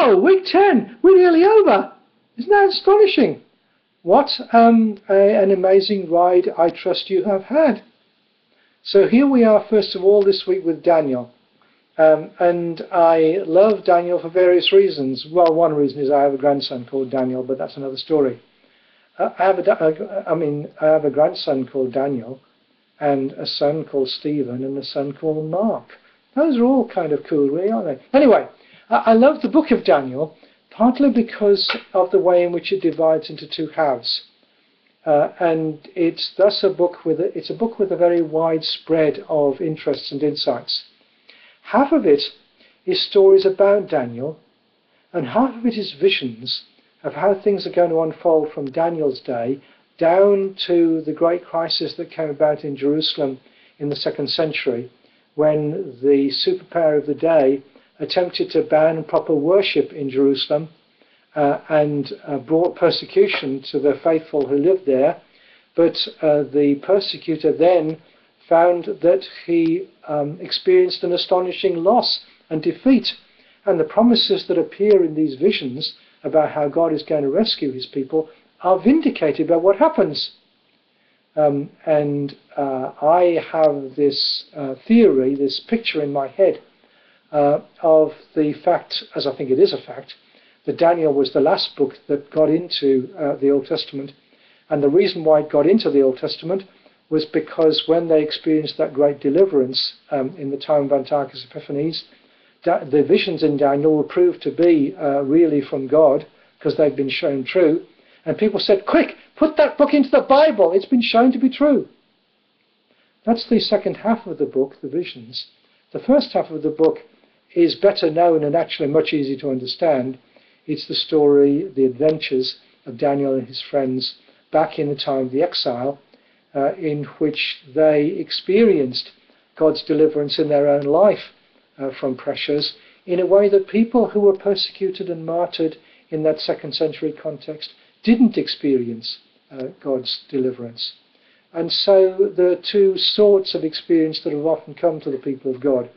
Whoa, week 10, we're nearly over. Isn't that astonishing? What an amazing ride I trust you have had. So here we are, first of all, this week with Daniel. And I love Daniel for various reasons. Well, one reason is I have a grandson called Daniel, but that's another story. I have a grandson called Daniel, and a son called Stephen, and a son called Mark. Those are all kind of cool, really, aren't they? Anyway, I love the book of Daniel, partly because of the way in which it divides into two halves. And it's thus a book with a very wide spread of interests and insights. Half of it is stories about Daniel, and half of it is visions of how things are going to unfold from Daniel's day down to the great crisis that came about in Jerusalem in the 2nd century, when the superpower of the day attempted to ban proper worship in Jerusalem and brought persecution to the faithful who lived there. But the persecutor then found that he experienced an astonishing loss and defeat. And the promises that appear in these visions about how God is going to rescue his people are vindicated by what happens. I have this theory, this picture in my head of the fact, as I think it is a fact, that Daniel was the last book that got into the Old Testament. And the reason why it got into the Old Testament was because when they experienced that great deliverance in the time of Antiochus Epiphanes, the visions in Daniel were proved to be really from God, because they've been shown true. And people said, quick, put that book into the Bible, it's been shown to be true. That's the second half of the book, the visions. The first half of the book is better known and actually much easier to understand. It's the story, the adventures of Daniel and his friends back in the time of the exile, in which they experienced God's deliverance in their own life from pressures in a way that people who were persecuted and martyred in that 2nd century context didn't experience God's deliverance. And so there are two sorts of experience that have often come to the people of God,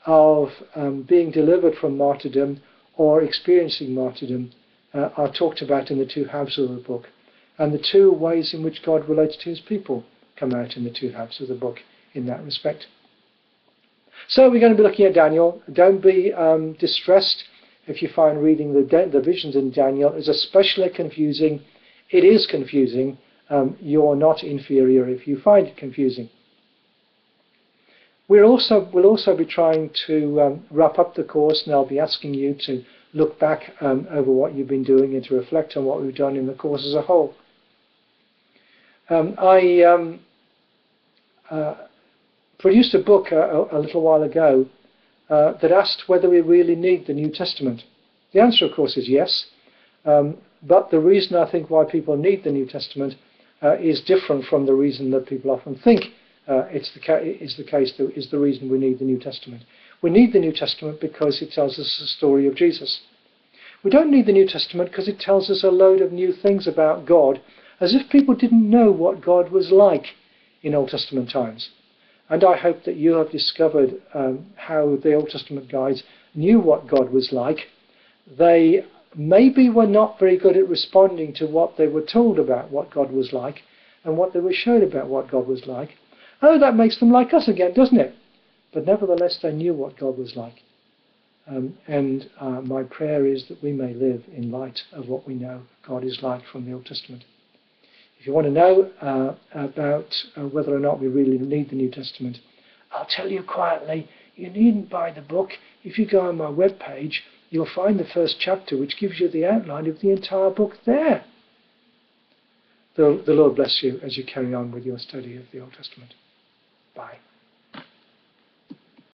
of being delivered from martyrdom or experiencing martyrdom, are talked about in the two halves of the book. And the two ways in which God relates to his people come out in the two halves of the book in that respect. So we're going to be looking at Daniel. Don't be distressed if you find reading the visions in Daniel is especially confusing. It is confusing. You're not inferior if you find it confusing. We'll also be trying to wrap up the course, and I'll be asking you to look back over what you've been doing and to reflect on what we've done in the course as a whole. I produced a book a little while ago that asked whether we really need the New Testament. The answer, of course, is yes. But the reason I think why people need the New Testament is different from the reason that people often think is the reason we need the New Testament. We need the New Testament because it tells us the story of Jesus. We don't need the New Testament because it tells us a load of new things about God, as if people didn't know what God was like in Old Testament times. And I hope that you have discovered how the Old Testament guys knew what God was like. They maybe were not very good at responding to what they were told about what God was like and what they were shown about what God was like. Oh, that makes them like us again, doesn't it? But nevertheless, they knew what God was like. My prayer is that we may live in light of what we know God is like from the Old Testament. If you want to know about whether or not we really need the New Testament, I'll tell you quietly, you needn't buy the book. If you go on my webpage, you'll find the first chapter, which gives you the outline of the entire book there. The Lord bless you as you carry on with your study of the Old Testament. Bye.